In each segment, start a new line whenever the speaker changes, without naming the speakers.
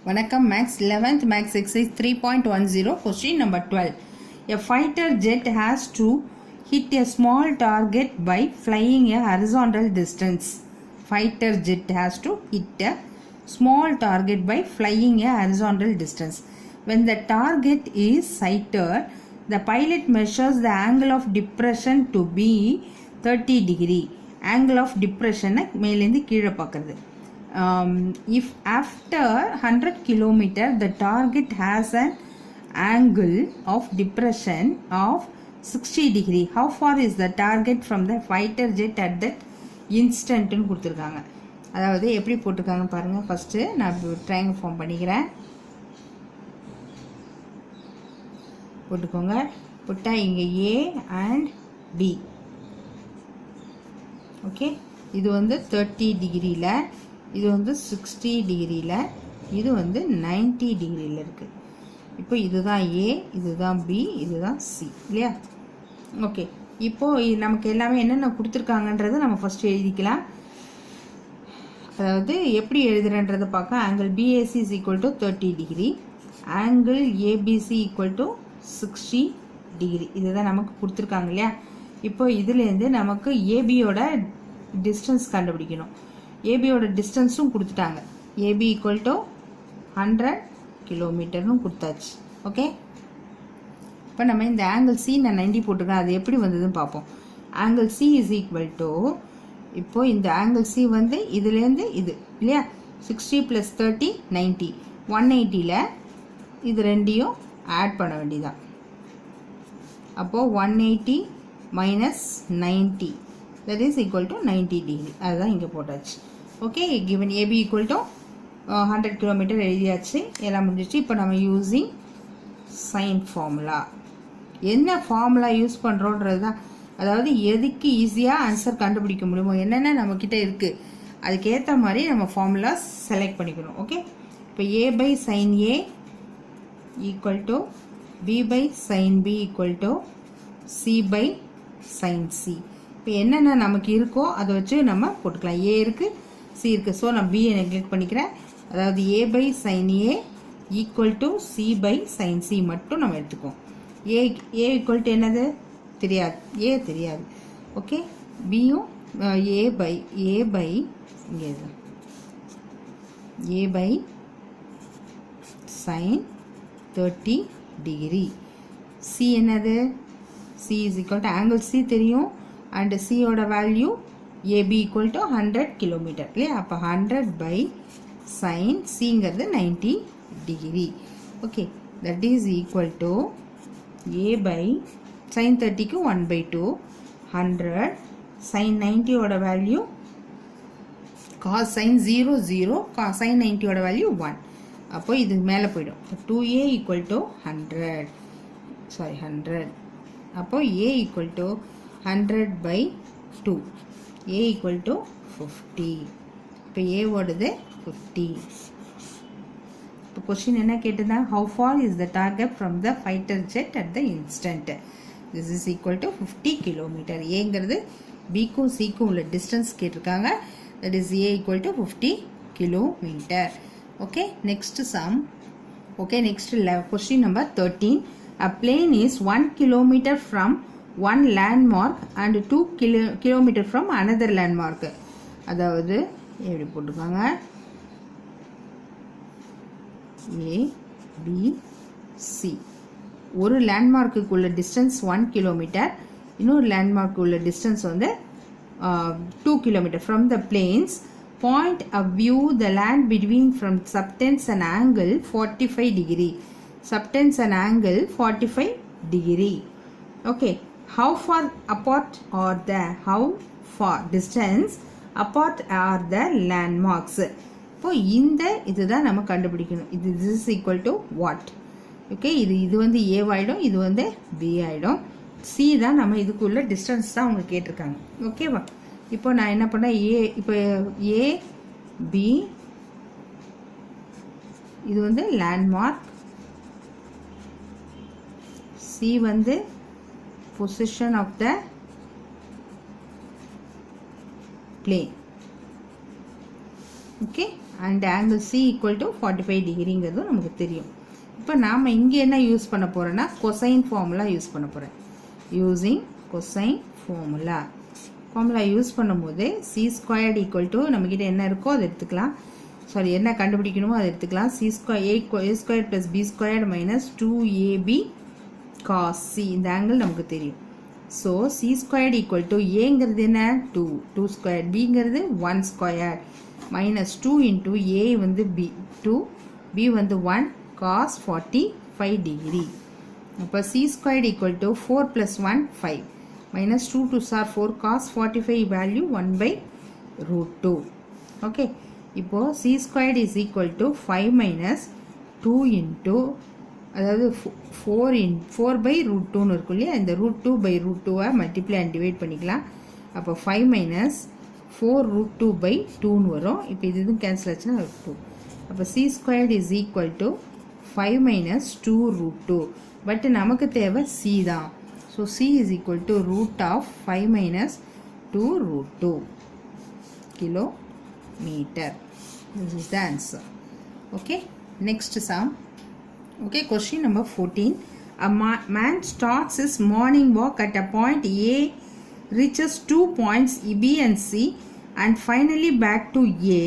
Vanakkam Max 11th Max exercise 3.10 question number 12. A fighter jet has to hit a small target by flying a horizontal distance. Fighter jet has to hit a small target by flying a horizontal distance. When the target is sighted, the pilot measures the angle of depression to be 30 degree. Angle of depression மேலேந்து கீழே பார்க்குறது. If after 100 km the target has an angle of depression of 60 degree, how far is the target from the fighter jet at that instant னு கொடுத்துருக்காங்க. அதாவது எப்படி போட்டிருக்காங்க பாருங்க. First நான் triangle form பண்ணிக்கிறேன். போட்டுக்கோங்க. போட்டா இங்க A and B. ஓகே, இது வந்து 30 டிகிரியில், இது வந்து 60 டிகிரியில், இது வந்து 90 டிகிரியில் இருக்குது. இப்போ இதுதான் ஏ, இதுதான் பி, இதுதான் சி இல்லையா? ஓகே, இப்போது நமக்கு எல்லாமே என்னென்ன கொடுத்துருக்காங்கன்றதை நம்ம ஃபஸ்ட்டு எழுதிக்கலாம். அதாவது எப்படி எழுதுறன்றதை பார்க்க, angle BAC is equal to 30 degree, angle ABC equal to 60 degree, இதுதான் நமக்கு கொடுத்துருக்காங்க இல்லையா? இப்போ இதுலேருந்து நமக்கு ஏபியோட டிஸ்டன்ஸ் கண்டுபிடிக்கணும். ஏபியோட டிஸ்டன்ஸும் கொடுத்துட்டாங்க. ஏபி ஈக்குவல் டு 100 கிலோமீட்டர்னு கொடுத்தாச்சு. ஓகே, இப்போ நம்ம இந்த ஆங்கிள் சி நான் 90 போட்டிருக்கேன், அது எப்படி வந்ததுன்னு பார்ப்போம். Angle C is equal to, இப்போது இந்த ஆங்கிள் சி வந்து இதுலேருந்து இது இல்லையா, 60 + 30 90, 180ல் இது ரெண்டையும் ஆட் பண்ண வேண்டியதான். அப்போது 180 - 90 that is equal to 90 degree. அதுதான் இங்கே போட்டாச்சு. Okay, given AB equal to 100 kilometre எழுதியாச்சு, எல்லாம் முடிஞ்சிச்சு. இப்போ நம்ம யூஸிங் சைன் ஃபார்முலா, என்ன ஃபார்முலா யூஸ் பண்ணுறோன்றது தான். அதாவது எதுக்கு ஈஸியாக ஆன்சர் கண்டுபிடிக்க முடியுமோ, என்னென்ன நம்மக்கிட்ட இருக்குது அதுக்கேற்ற மாதிரி நம்ம ஃபார்முலா செலக்ட் பண்ணிக்கணும். ஓகே, இப்போ A by sin A equal to B by sin B equal to C by sin C. இப்போ என்னென்ன நமக்கு இருக்கோ அதை வச்சு நம்ம போட்டுக்கலாம். ஏ இருக்குது, சி இருக்குது, ஸோ நான் பியை நெக்லெக்ட் பண்ணிக்கிறேன். அதாவது A by sine A equal to C by sine C மட்டும் நம்ம எடுத்துக்குவோம். ஏ ஈக்குவல் டு என்னது தெரியாது, ஏ தெரியாது. ஓகே, பியும் ஏ பை இங்கே A by sine 30 degree. C என்னது, C is equal to angle C தெரியும், அண்ட் சியோட value AB equal to 100 kilometre இல்லையா? அப்போ 100 பை சைன் சிங்கிறது 90 degree. Okay, that is equal to A by sine 30க்கு 1/2, 100 sine 90யோட value cos sine 0 0, sine 90யோட value 1. அப்போ இது மேலே போயிடும். 2a equal to 100. அப்போ a equal to 100/2, a equal to 50. இப்போ a ஓடுது 50. இப்போ கொஸ்டின் என்ன கேட்டதா, how far is the target from the fighter jet at the instant? This is equal to 50 kilometer. ஏங்கிறது பிக்கும் சிக்கும் உள்ள டிஸ்டன்ஸ் கேட்டிருக்காங்க. that is a equal to 50 kilometer. okay, next sum. okay, next question number 13. A plane is 1 kilometer from one landmark and 2 kilometer from another landmark. அதாவது எப்படி போட்டுக்காங்க, A B C. ஒரு லேண்ட்மார்க்குக்கு உள்ள டிஸ்டன்ஸ் 1 கிலோமீட்டர், இன்னொரு லேண்ட்மார்க்கு உள்ள distance வந்து 2 kilometre. From the planes point a view the land between from subtends and angle 45 degree. Subtends and angle 45 degree. Okay, how far apart are the, how far distance apart are the landmarks? இப்போ இந்த இதுதான் நம்ம கண்டுபிடிக்கணும். இது this is equal to what? Okay, இது வந்து ஏ ஆகிடும், இது வந்து பி ஆகிடும். சி தான் நம்ம இதுக்குள்ள டிஸ்டன்ஸ் தான் அவங்க கேட்டிருக்காங்க. ஓகேவா? இப்போ நான் என்ன பண்ணேன், இப்போ ஏ பி இது வந்து லேண்ட்மார்க், சி வந்து position of the plane. Okay, and angle C equal to 45 டிகிரிங்கிறதும் நமக்கு தெரியும். இப்போ நாம் இங்கே என்ன யூஸ் பண்ண போகிறோன்னா கொசைன் ஃபார்முலா யூஸ் பண்ண போகிறேன். யூஸிங் கொசைன் ஃபார்முலா யூஸ் பண்ணும்போது சி ஸ்கொயர்டு ஈக்குவல் டு நம்மக்கிட்ட என்ன இருக்கோ அதை எடுத்துக்கலாம். சாரி, என்ன கண்டுபிடிக்கணுமோ அதை எடுத்துக்கலாம். C square A square plus B squared minus 2ab cos c, இந்த ஆங்கிள் நமக்கு தெரியும். So C squared equal to ஏங்கிறது என்ன 2 ஸ்கொயர், பிங்கிறது 1 ஸ்கொயர் மைனஸ் 2 இன்ட்டு ஏ வந்து பி 2, பி வந்து 1 cos 45 டிகிரி. அப்போ C squared equal to 4 + 1 5 minus 2 2s are 4 cos 45 value 1/√2. okay, இப்போ c squared is equal to 5 minus 2 into அதாவது 4/√2 இருக்கும் இல்லையா, இந்த √2/√2 மல்டிப்ளை அண்ட் டிவைட் பண்ணிக்கலாம். அப்போ 5 minus 4√2/2 வரும். இப்போ இது கேன்சல் ஆச்சுன்னா 2. அப்போ c squared is equal to 5 minus 2√2. But நமக்கு தேவை c தான். So c is equal to root of 5 minus 2√2 kilometer. This is the answer. Okay, next sum. Okay, question number 14. A man starts his morning walk at a point A, reaches 2 points B and C, and finally back to A,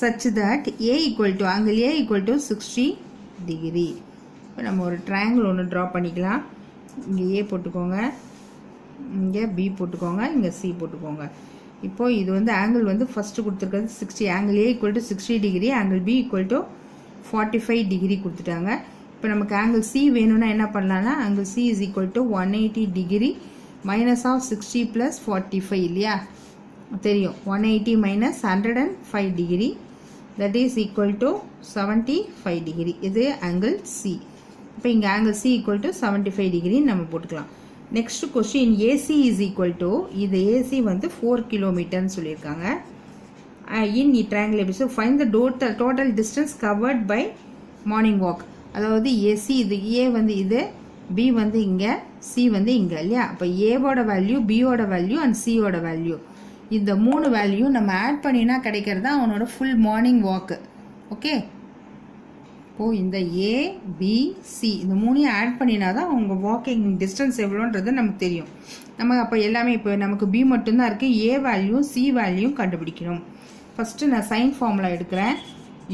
such that A equal to angle A equal to 60 degree. இப்போ நம்ம ஒரு triangle ஒன்று draw பண்ணிக்கலாம். இங்கே ஏ போட்டுக்கோங்க, இங்கே B போட்டுக்கோங்க, இங்கே சி போட்டுக்கோங்க. இப்போது இது வந்து ஆங்கிள் வந்து ஃபஸ்ட்டு கொடுத்துருக்கிறது 60, angle A equal to 60 degree, angle B equal to 45 degree கொடுத்துட்டாங்க. இப்போ நமக்கு ஆங்கிள் சி வேணும்னா என்ன பண்ணலான்னா angle C is equal to 180 degree minus of 60 + 45 இல்லையா, தெரியும். 180 minus 105 degree, that is equal to 75 degree. இது ஆங்கிள் சி. இப்போ இங்கே ஆங்கிள் சி ஈக்குவல் டு 75 டிகிரின்னு நம்ம போட்டுக்கலாம். Next question AC is equal to, இது ஏசி வந்து 4 கிலோமீட்டர்னு சொல்லியிருக்காங்க. In triangle episode find the total distance covered by morning walk. அதாவது ஏசி இது ஏ வந்து இது, பி வந்து இங்கே, சி வந்து இங்கே இல்லையா. அப்போ ஏவோட வேல்யூ, பியோட வேல்யூ அண்ட் சியோட வேல்யூ, இந்த 3 வேல்யூ நம்ம ஆட் பண்ணினா கிடைக்கிறது அவனோட ஃபுல் மார்னிங் வாக்கு. ஓகே, இப்போது இந்த ஏ பி சி இந்த 3ஐயும் ஆட் பண்ணினா தான் அவங்க வாக்கிங் டிஸ்டன்ஸ் எவ்வளோன்றது நமக்கு தெரியும். நம்ம அப்போ எல்லாமே இப்போ நமக்கு பி மட்டும்தான் இருக்குது, ஏ வேல்யூ சி வேல்யூ கண்டுபிடிக்கணும். ஃபஸ்ட்டு நான் சைன் ஃபார்முலா எடுக்கிறேன்.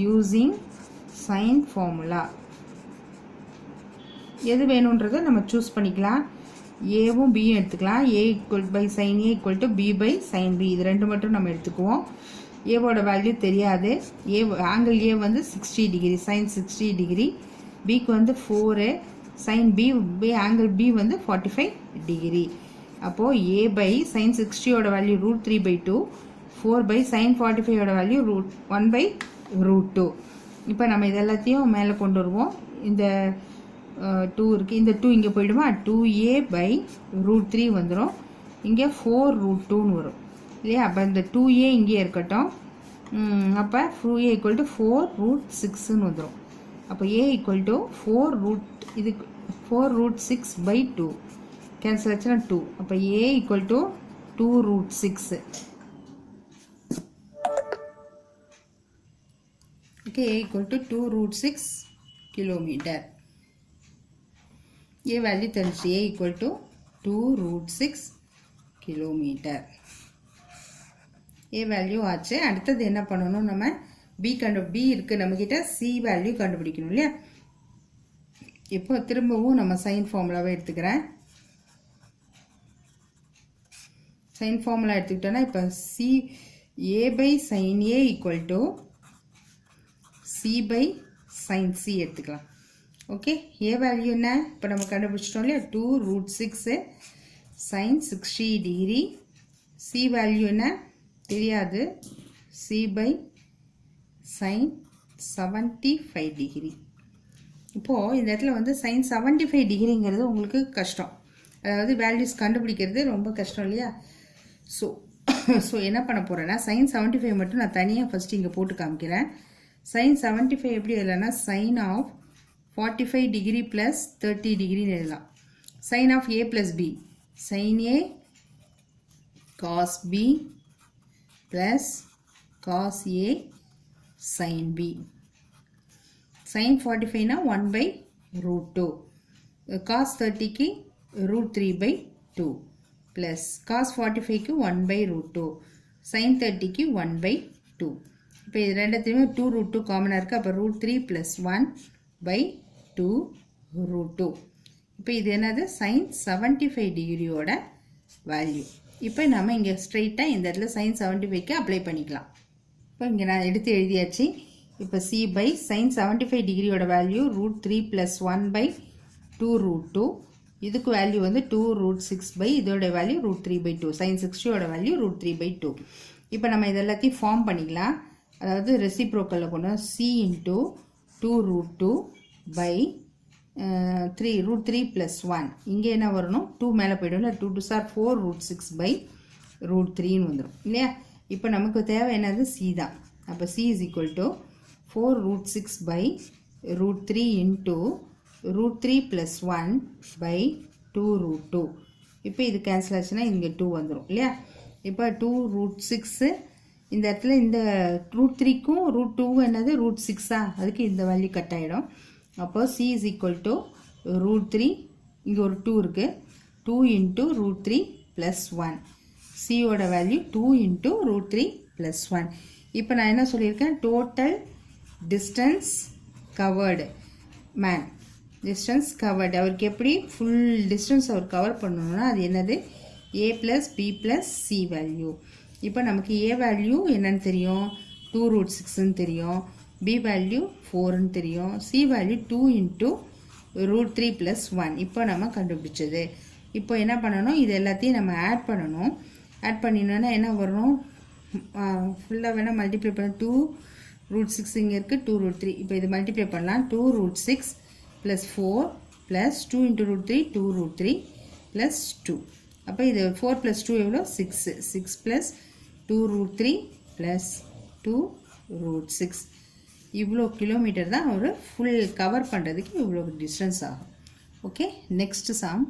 யூஸிங் சைன் ஃபார்முலா எது வேணுன்றதை நம்ம சூஸ் பண்ணிக்கலாம். ஏவும் பியும் எடுத்துக்கலாம். A equal by sine A equal to B by sine B, இது ரெண்டு மட்டும் நம்ம எடுத்துக்குவோம். ஏவோட வேல்யூ தெரியாது. ஏ ஆங்கிள் ஏ வந்து 60 டிகிரி, சைன் 60 டிகிரி, பிக்கு வந்து 4, சைன் பி ஆங்கிள் பி வந்து 45 டிகிரி. அப்போது ஏ பை சைன் 60யோட வேல்யூ √3/2, 4 பை சைன் 45யோட வேல்யூ √1/√2. இப்போ நம்ம இது எல்லாத்தையும் மேலே கொண்டு வருவோம். இந்த 2 இருக்குது, இந்த 2 இங்கே போயிடுமா, 2a பை √3 வந்துடும். இங்கே 4√2ன்னு வரும் இல்லையா. அப்போ இந்த 2a இங்கே இருக்கட்டும். அப்போ 2a ஈக்குவல் டு 4√6ன்னு வந்துடும். அப்போ a ஈக்குவல் டு 4√6/2 கேன்சல் ஆச்சுன்னா 2. அப்போ a equal to 2√6. Okay, a equal to 2√6 kilometre. a value தெரிஞ்சு, a equal to 2√6 kilometre. A value ஆச்சு. அடுத்தது என்ன பண்ணணும், நம்ம பி இருக்குது நம்மக்கிட்ட, சி வேல்யூ கண்டுபிடிக்கணும் இல்லையா. இப்போ திரும்பவும் நம்ம சைன் ஃபார்முலாவை எடுத்துக்கிறேன். சைன் ஃபார்முலா எடுத்துக்கிட்டோன்னா இப்போ C A by sine A equal to C by sine C எடுத்துக்கலாம். ஓகே, ஏ வேல்யூ என்ன இப்போ நம்ம கண்டுபிடிச்சிட்டோம் இல்லையா, 2√6 சைன் 60 டிகிரி. சி வேல்யூ என்ன தெரியாது, சி பை சைன் 75 டிகிரி. இப்போது இந்த இடத்துல வந்து சைன் 75 டிகிரிங்கிறது உங்களுக்கு கஷ்டம், அதாவது வேல்யூஸ் கண்டுபிடிக்கிறது ரொம்ப கஷ்டம் இல்லையா. ஸோ என்ன பண்ண போகிறேன்னா சைன் 75 மட்டும் நான் தனியாக ஃபஸ்ட்டு இங்கே போட்டு காமிக்கிறேன். சைன் 75 எப்படி எழுதலாம்னா சைன் ஆஃப் 45 டிகிரி ப்ளஸ் 30 டிகிரின்னு எழுதலாம். Sine of A plus B, sine A cos B plus cos A sin b. sin 45 na 1 by root 2. cos 30 க்கு root 3 by 2 plus cos 45 க்கு 1 by root 2. sin 30 க்கு 1 by 2. இப்போ இது ரெண்டுத்தையுமே 2 root 2 காமனாக இருக்குது. அப்போ root 3 plus 1 by 2 root 2. இப்போ இது என்னது sin 75 டிகிரியோட வேல்யூ. இப்போ நம்ம இங்கே ஸ்ட்ரெயிட்டாக இந்த இடத்துல sin 75க்கு அப்ளை பண்ணிக்கலாம். இப்போ இங்கே நான் எடுத்து எழுதியாச்சு. இப்போ c by sin 75 டிகிரியோட value root 3 plus 1 by 2 root 2. இதுக்கு வேல்யூ வந்து 2 root 6 by இதோட வேல்யூ root 3 by 2. sin 60யோட வேல்யூ root 3 by 2. இப்போ நம்ம இதெல்லாத்தையும் ஃபார்ம் பண்ணிக்கலாம். அதாவது ரெசிப்ரோக்கலில் கொண்டு c into 2 root 2 by 3 root 3 plus 1. இங்கே என்ன வரணும் 2 மேலே போய்டும். 2 2 சார் 4 root 6 by root 3ன்னு வந்துடும் இல்லையா. இப்போ நமக்கு தேவை என்னது c தான். அப்போ c is equal to 4 root 6 by root 3 into root 3 plus 1 by 2 root 2. இப்போ இது கேன்சல் ஆச்சுன்னா இங்கே 2 வந்துடும் இல்லையா. இப்போ 2 root 6 இந்த இடத்துல இந்த ரூட் 3க்கும் ரூட் 2 என்னது ரூட் 6ஆ, அதுக்கு இந்த வேல்யூ கட் ஆகிடும். அப்போ c is equal to root 3, இங்கே ஒரு 2 இருக்குது, 2 into root 3 plus 1. cயோட வேல்யூ 2 into root 3 plus 1. இப்போ நான் என்ன சொல்லியிருக்கேன், total distance covered man, distance covered அவருக்கு எப்படி ஃபுல் டிஸ்டன்ஸ் அவர் கவர் பண்ணணும்னா அது என்னது a plus b plus c value. இப்போ நமக்கு a வேல்யூ என்னன்னு தெரியும் 2 root 6ன்னு தெரியும், b வேல்யூ 4ன்னு தெரியும், c value 2 into root 3 plus 1 இப்போ நம்ம கண்டுபிடிச்சது. இப்போ என்ன பண்ணணும், இது எல்லாத்தையும் நம்ம ஆட் பண்ணணும். ஆட் பண்ணினோன்னா என்ன வரணும், ஃபுல்லாக வேணால் மல்டிப்ளை பண்ண 2 root 6 இங்கே இருக்குது, 2 root 3. இப்போ இது மல்டிப்ளை பண்ணலாம். 2 root 6 plus 4 plus 2 into root 3 2 root 3 plus 2. அப்போ இது 4 plus 2 எவ்வளோ 6, 6 plus 2 root 3 plus 2 root 6. இவ்வளோ கிலோமீட்டர் தான் ஒரு ஃபுல் கவர் பண்ணுறதுக்கு இவ்வளோ டிஸ்டன்ஸ் ஆகும். Okay, next sum.